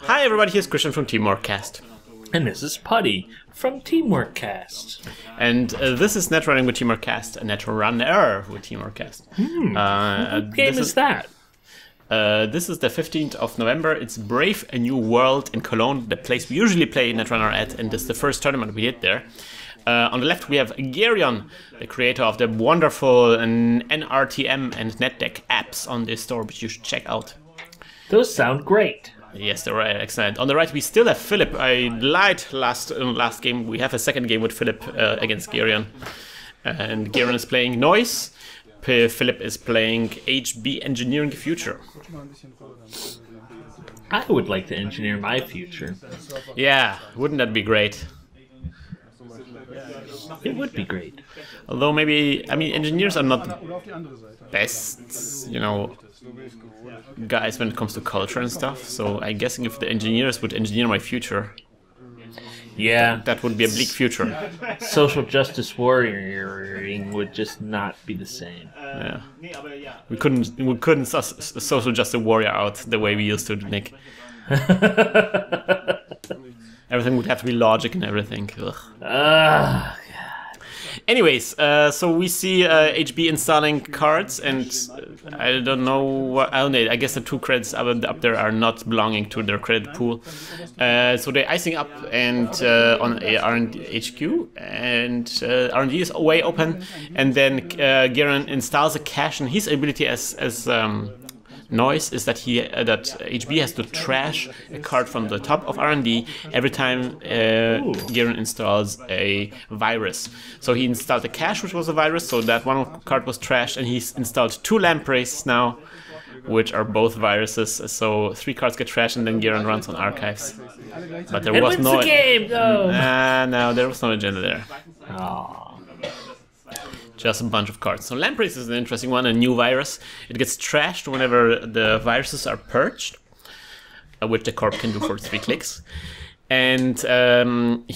Hi everybody, here's Krystian from Teamworkcast. And this is Putty from Teamworkcast. And this is Netrunner with Teamworkcast, a Netrunner with Teamworkcast. What game is that? This is the 15th of November. It's Brave a New World in Cologne, the place we usually play Netrunner at, and this is the first tournament we did there. On the left we have Gereon, the creator of the wonderful NRTM and NetDeck apps on this store, which you should check out. Those sound great. Yes, they're excellent. On the right, we still have Philip. I lied last game. We have a second game with Philip against Gereon. And Gereon is playing Noise. Philip is playing HB Engineering Future. I would like to engineer my future. Yeah, wouldn't that be great? It would be great. Although maybe, I mean, engineers are not the best, you know, guys when it comes to culture and stuff. So I'm guessing if the engineers would engineer my future, yeah, that would be a bleak future. Social justice warrioring would just not be the same. Yeah, we couldn't social justice warrior out the way we used to, Nick. Everything would have to be logic and everything. Anyways, so we see HB installing cards, and I don't know what. I guess the 2 credits up there are not belonging to their credit pool. So they're icing up and on a R&D HQ, and R&D is way open. And then Gereon installs a cache, and his ability as Noise is that HB has to trash a card from the top of R&D every time Gereon installs a virus. So he installed a cache, which was a virus, so that one card was trashed, and he's installed 2 lampreys now, which are both viruses. So 3 cards get trashed, and then Gereon runs on archives. But there was no the game, though. No, there was no agenda there. Aww. Just a bunch of cards. So Lampreys is an interesting one, a new virus. It gets trashed whenever the viruses are purged, which the corp can do for 3 clicks. And whenever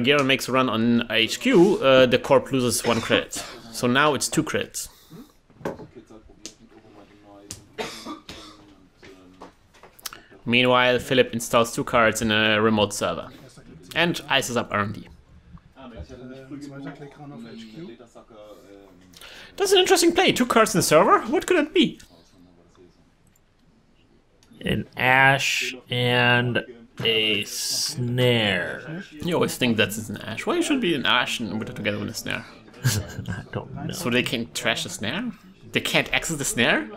Gereon makes a run on HQ, the corp loses 1 credit. So now it's 2 credits. Meanwhile, Philip installs 2 cards in a remote server and ices up R&D. That's an interesting play. 2 cards in the server? What could it be? An ash and a snare. You always think that's an ash. Why should it be an ash and put it together with a snare? I don't know. So they can trash the snare? They can't access the snare?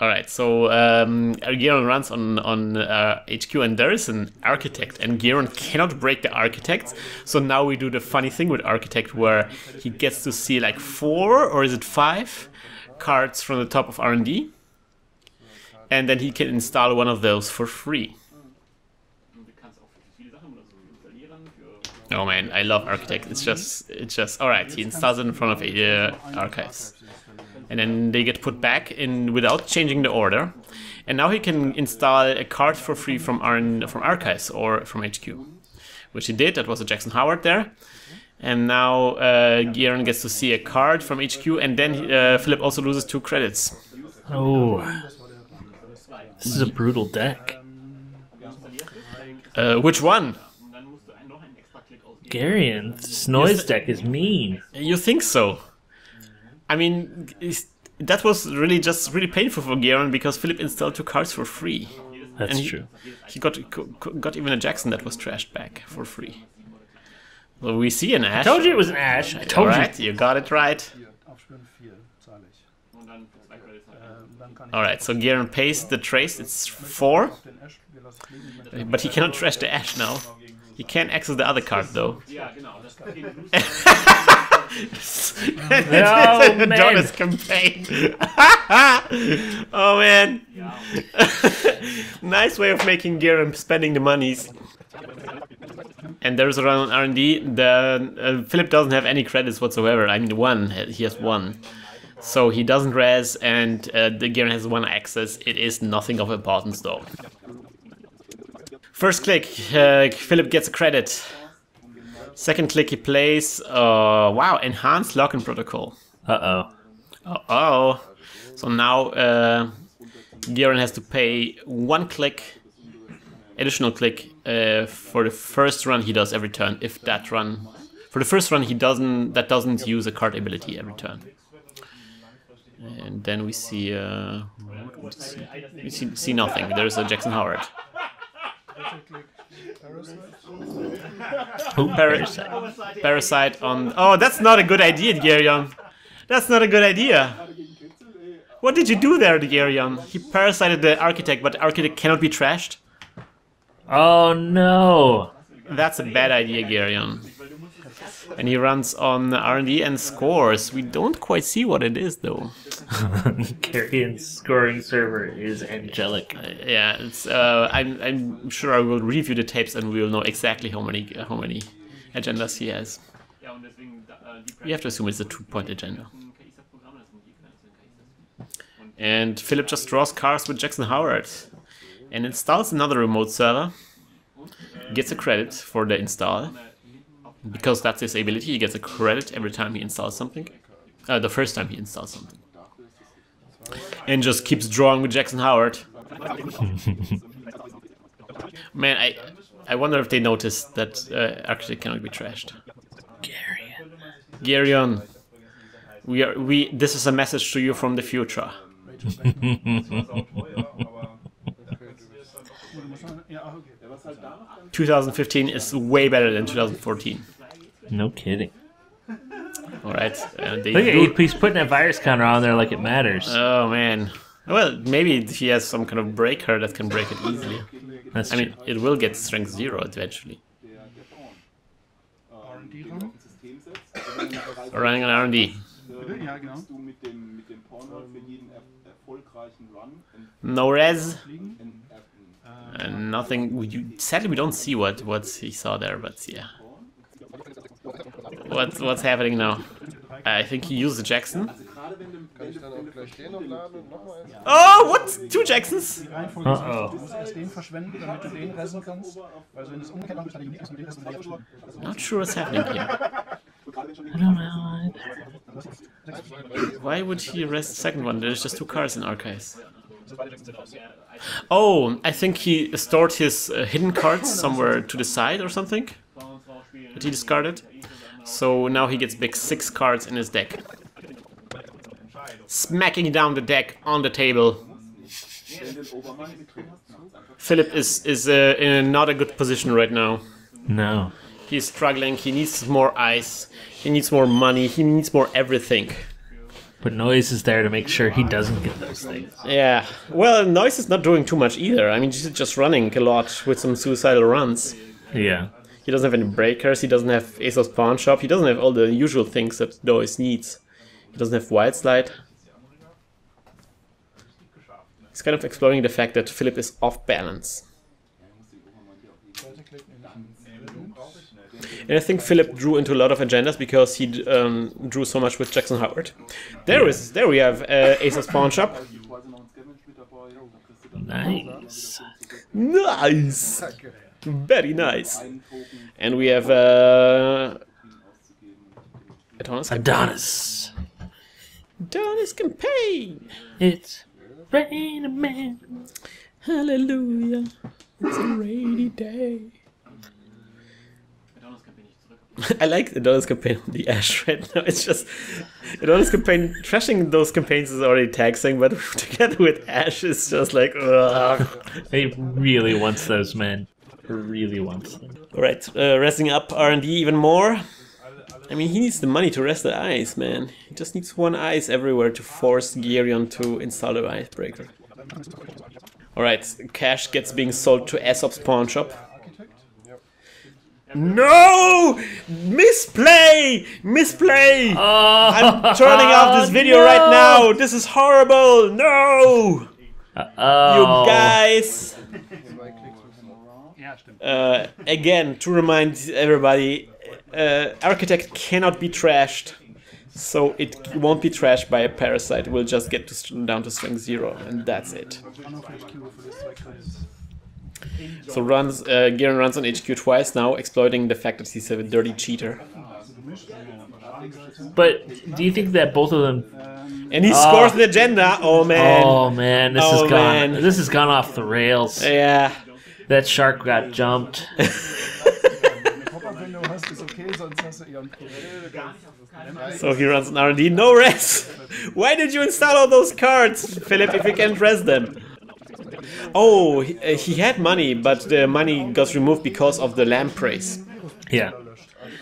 Alright, so Gereon runs on HQ, and there is an architect, and Gereon cannot break the architect. So now we do the funny thing with architect where he gets to see like 4 or is it 5 cards from the top of R&D, and then he can install one of those for free. Oh man, I love architect. It's just alright. He installs it in front of archives. And then they get put back in without changing the order. And now he can install a card for free from archives or from HQ, which he did. That was a Jackson Howard there. And now Gereon gets to see a card from HQ, and then Philip also loses 2 credits. Oh, this is a brutal deck. Which one? Gereon's Noise deck is mean. You think so? I mean, that was really painful for Gereon because Philip installed 2 cards for free. That's true. He got even a Jackson that was trashed back for free. So we see an ash. I told you it was an ash. I told you. You got it right. Alright, so Gereon pays the trace. It's 4. But he cannot trash the ash now. He can't access the other card though. Oh, man. Donis campaign. Oh man. Nice way of making Gereon spending the monies. And there's a run on R&D. Philip doesn't have any credits whatsoever. I mean, 1. He has 1. So he doesn't res, and the Gereon has 1 access. It is nothing of importance though. First click, Philip gets a credit. Second click, he plays, wow, enhanced login protocol. Uh-oh. Uh-oh. So now Gereon has to pay 1 click, additional click, for the first run he does every turn. If that run, for the first run that doesn't use a card ability every turn. And then we see see nothing. There's a Jackson Howard. Parasite on. Oh, that's not a good idea, Gereon. That's not a good idea. What did you do there, Gereon? He parasited the Architect, but the Architect cannot be trashed. Oh no! That's a bad idea, Gereon. And he runs on R&D and scores. We don't quite see what it is, though. Gereon's scoring server is Angelic. Yeah, it's. I'm sure I will review the tapes and we will know exactly how many agendas he has. We have to assume it's a 2-point agenda. And Philip just draws cards with Jackson Howard and installs another remote server. Gets a credit for the install. Because that's his ability, he gets a credit every time he installs something. The first time he installs something. And just keeps drawing with Jackson Howard. Man, I wonder if they noticed that Architect cannot be trashed. Gereon, this is a message to you from the future. 2015 is way better than 2014. No kidding. Alright. Look at he's putting a virus counter on there like it matters. Oh man. Well, maybe he has some kind of breaker that can break it easily. That's I mean, it will get strength 0 eventually. Running on R&D. No res. And nothing. Sadly, we don't see what he saw there, but yeah. What's happening now? I think he used a Jackson. Oh, what? 2 Jacksons? Uh-oh. Not sure what's happening here. I don't know. Why would he rest the second one? There's just 2 cards in archives. Oh, I think he stored his hidden cards somewhere to the side or something that he discarded. So now he gets big 6 cards in his deck. Smacking down the deck on the table. Philip is in not a good position right now. No. He's struggling, he needs more ice, he needs more money, he needs more everything. But Noise is there to make sure he doesn't get those things. Yeah, well, Noise is not doing too much either. I mean, he's just running a lot with some suicidal runs. Yeah. He doesn't have any breakers, he doesn't have ASOS Pawn Shop, he doesn't have all the usual things that Noise needs. He doesn't have Wild Slide. He's kind of exploring the fact that Philip is off balance. And I think Philip drew into a lot of agendas because he drew so much with Jackson Howard. There we have ASOS Pawn Shop. Nice. Nice! Very nice. And we have Adonis. Adonis Campaign! It's raining man. Hallelujah. It's a rainy day. I like Adonis Campaign on the Ash right now. It's just Adonis Campaign, trashing those campaigns is already taxing, but together with Ash it's just like ugh. He really wants those, man. Really wants them. Alright, resting up R&D even more. I mean, he needs the money to rest the ice, man. He just needs 1 ice everywhere to force Gereon to install the icebreaker. Alright, cash gets being sold to Aesop's Pawn Shop. No! Misplay! Misplay! Oh, I'm turning off this video right now! This is horrible! No! You guys! Again, to remind everybody, Architect cannot be trashed. So it won't be trashed by a parasite. It will just get down to strength 0, and that's it. So Gereon runs on HQ twice now, exploiting the fact that he's a dirty cheater. But do you think that both of them And he scores the agenda. Oh man. Oh man, this has gone. This has gone off the rails. Yeah. That shark got jumped. So he runs an R&D. No res. Why did you install all those cards, Philip, if you can't res them? Oh, he had money, but the money got removed because of the lampreys. Yeah.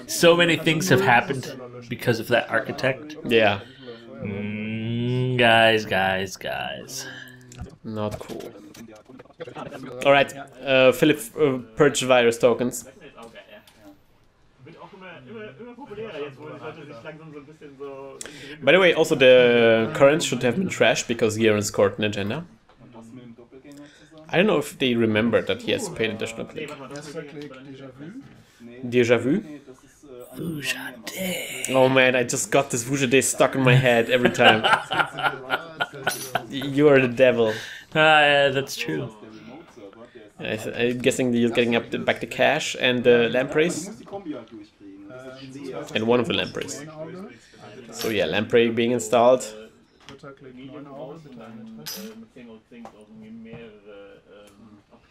So many things have happened because of that architect. Yeah. Guys. Not cool. Alright, Philip purged virus tokens. By the way, also the currents should have been trashed because Gereon scored an agenda. I don't know if they remember that he has paid additional click. Déjà vu? Oh man, I just got this Vujade stuck in my head every time. You are the devil. Yeah, that's true. I'm guessing that you're getting up back the cash and the lampreys. And one of the lampreys. So yeah, lamprey being installed.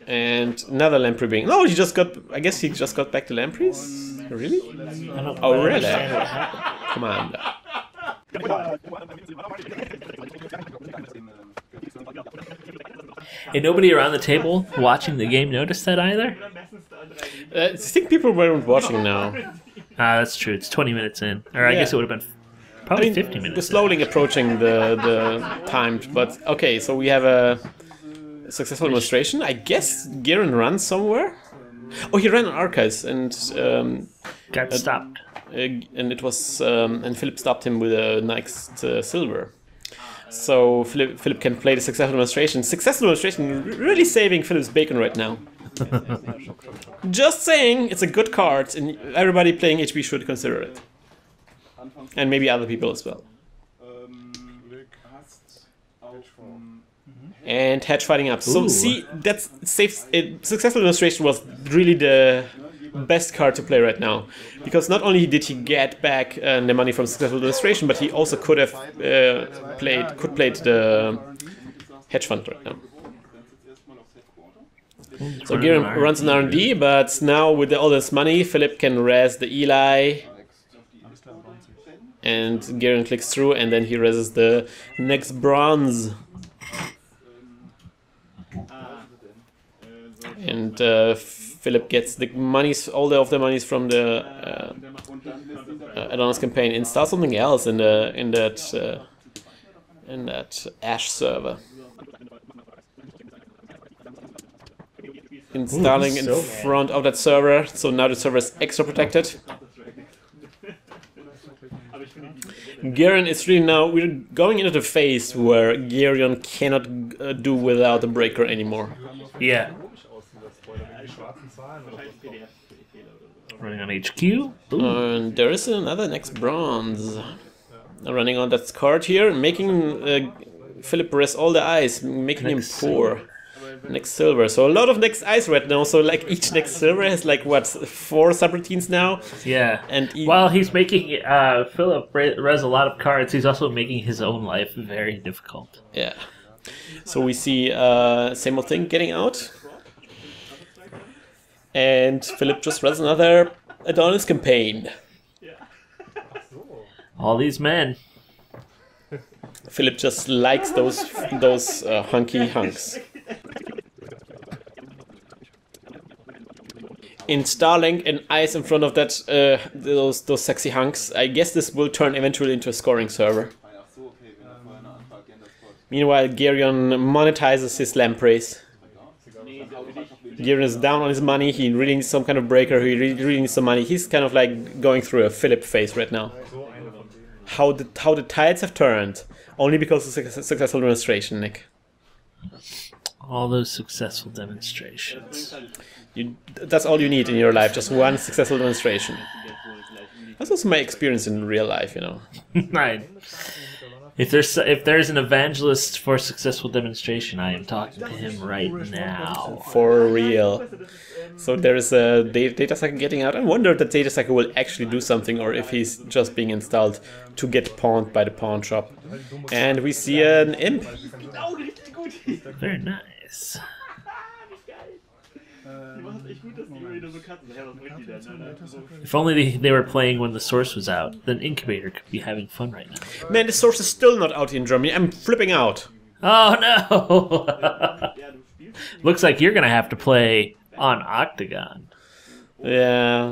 And another lamprey being... No, he just got... I guess he just got back the lampreys? Really? Oh, really? Come on. And nobody around the table watching the game noticed that either? I think people weren't watching now. That's true. It's 20 minutes in. Or I guess it would have been probably 50 minutes. We're slowly approaching the time. But okay, so we have a successful demonstration. I guess Gereon runs somewhere. Oh, he ran on Archives and got stopped. And it was and Philip stopped him with a next silver. So Philip can play the successful demonstration. Successful demonstration really saving Philip's bacon right now. Just saying, it's a good card, and everybody playing HB should consider it. And maybe other people as well. And hedge fighting up. So see, that's safe. Successful demonstration was really the best card to play right now, because not only did he get back the money from successful demonstration, but he also could have played the hedge fund right now. So Gereon runs an R&D, but now with all this money, Philip can res the Eli, and Gereon clicks through, and then he reses the next bronze. And Philip gets the monies, all of the monies from the Adonis campaign, and starts something else in that Ash server. Installing in front of that server, so now the server is extra protected. Gereon is really now, we're going into the phase where Gereon cannot do without a breaker anymore. Yeah. Running on HQ. And there is another next bronze. Running on that card here, making Philip res all the eyes, making him poor. Next silver. So a lot of next eyes right now. So like each next silver has like what, 4 subroutines now. Yeah. And while he's making Philip res a lot of cards, he's also making his own life very difficult. Yeah. So we see same old thing getting out. And Philip just runs another Adonis campaign. All these men. Philip just likes those hunky hunks. Installing an ice in front of that those sexy hunks. I guess this will turn eventually into a scoring server. Meanwhile, Gereon monetizes his lampreys. Gereon is down on his money. He really needs some kind of breaker. He really needs some money. He's kind of like going through a Philip phase right now. How the tides have turned only because of successful demonstration, Nick. All those successful demonstrations. That's all you need in your life, just one successful demonstration. That's also my experience in real life, you know. Right. If there's an evangelist for successful demonstration, I am talking to him right now. For real. So there is a data cycle getting out. I wonder if the data cycle will actually do something, or if he's just being installed to get pawned by the pawn shop. And we see an imp. Very nice. If only they were playing when the source was out, then Incubator could be having fun right now. Man, the source is still not out in Germany. I'm flipping out. Oh no! Looks like you're gonna have to play on Octagon. Yeah.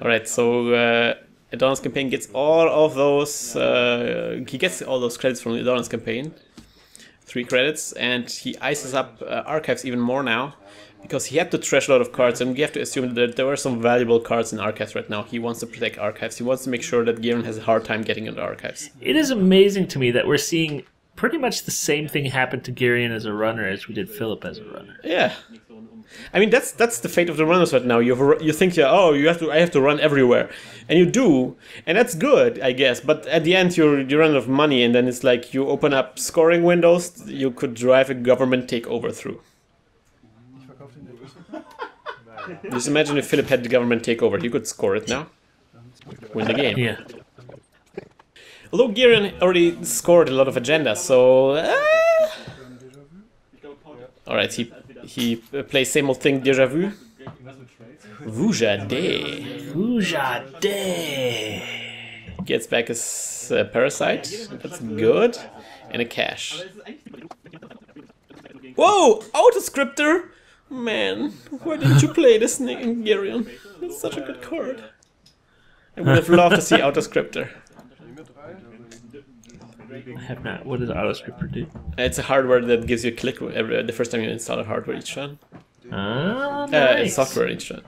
Alright, so Adonis campaign gets all of those. He gets all those credits from the Adonis campaign. 3 credits, and he ices up archives even more now, because he had to trash a lot of cards, and we have to assume that there were some valuable cards in archives right now. He wants to protect archives. He wants to make sure that Gereon has a hard time getting into archives. It is amazing to me that we're seeing pretty much the same thing happen to Gereon as a runner as we did Phillip as a runner. Yeah. I mean, that's the fate of the runners right now. You think, yeah, oh, I have to run everywhere, and you do, and that's good, I guess. But at the end, you run out of money, and then it's like you open up scoring windows you could drive a government takeover through. Just imagine if Phillip had the government takeover, he could score it now, win the game. Yeah. Although Gereon already scored a lot of agendas, so all right, he plays same old thing, Deja Vu. Vujade. Vujade. Gets back his Parasite. That's good. And a cash. Whoa! Autoscriptor! Man, why didn't you play this, Nick and Gereon? That's such a good card. I would have loved to see Autoscriptor. I have not. What does Autoscriptor do? It's a hardware that gives you a click the first time you install a hardware each turn. Nice. Software each turn.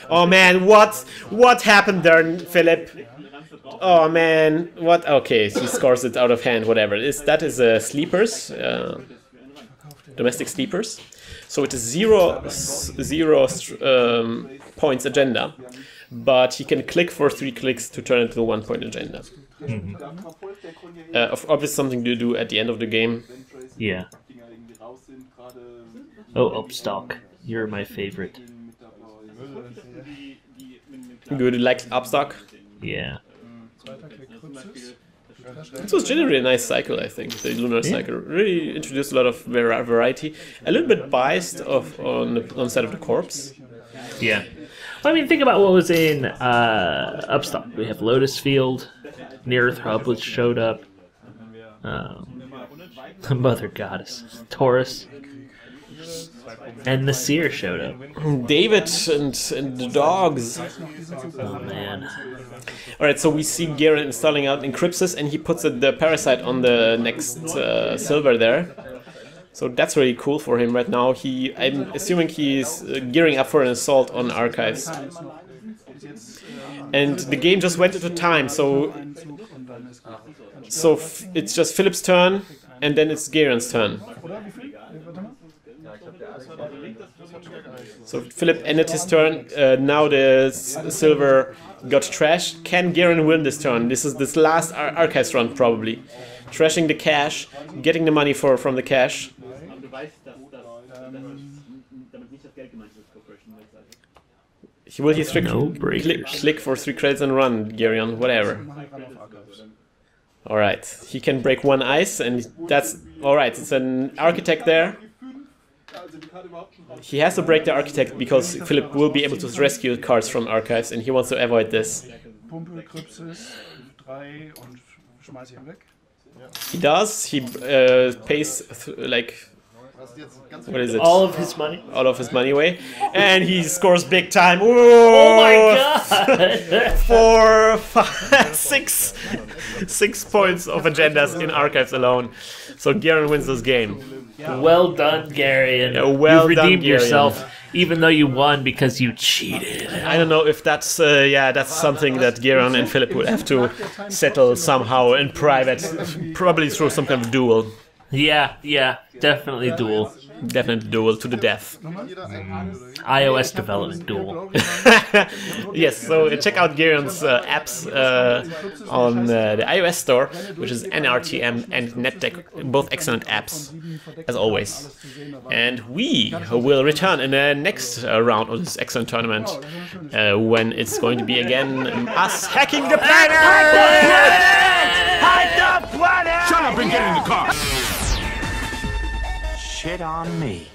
Oh man, what happened there, Phillip? Oh man, what? Okay, he scores it out of hand. Whatever. That is sleepers, domestic sleepers. So it is zero points agenda, but he can click for 3 clicks to turn it into a 1-point agenda. Mm-hmm. Obviously something to do at the end of the game. Yeah. Oh, Upstock. You're my favorite. Good, like Upstock? Yeah. It was generally a nice cycle, I think. The lunar cycle really introduced a lot of variety. A little bit biased on the side of the corpse. Yeah. Well, I mean, think about what was in Upstock. We have Lotus Field, Near Earth Hub, which showed up. Mother Goddess, Taurus, and the Seer showed up. David and the dogs. Oh man. Alright, so we see Gereon installing out Encrypsis, and he puts the Parasite on the next silver there. So that's really cool for him right now. I'm assuming he's gearing up for an assault on archives. And the game just went into time, so it's just Phillip's turn, and then it's Gereon's turn. So Phillip ended his turn. Now the silver got trashed. Can Gereon win this turn? This is this last archives run probably. Trashing the cash, getting the money from the cash. Will he click for 3 credits and run, Gereon? Whatever. Alright, he can break 1 ice, and that's... Alright, it's an architect there. He has to break the architect because Phillip will be able to rescue cards from archives, and he wants to avoid this. He does. He pays like... What is it? All of his money? All of his money away. And he scores big time. Ooh, oh my god! 4, 5, 6 points of agendas in archives alone. So Gereon wins this game. Well done, Gereon. Yeah, well You've redeemed done, yourself, even though you won because you cheated. I don't know if that's something that Gereon and Phillip will have to settle somehow in private, probably through some kind of duel. Yeah, definitely duel. Definitely duel to the death. iOS development duel. Yes, so check out Gereon's apps on the iOS store, which is NRTM and NetDeck, both excellent apps, as always. And we will return in the next round of this excellent tournament, when it's going to be again us hacking the planet! Hack the planet! Shut up and get in the car! Shit on me.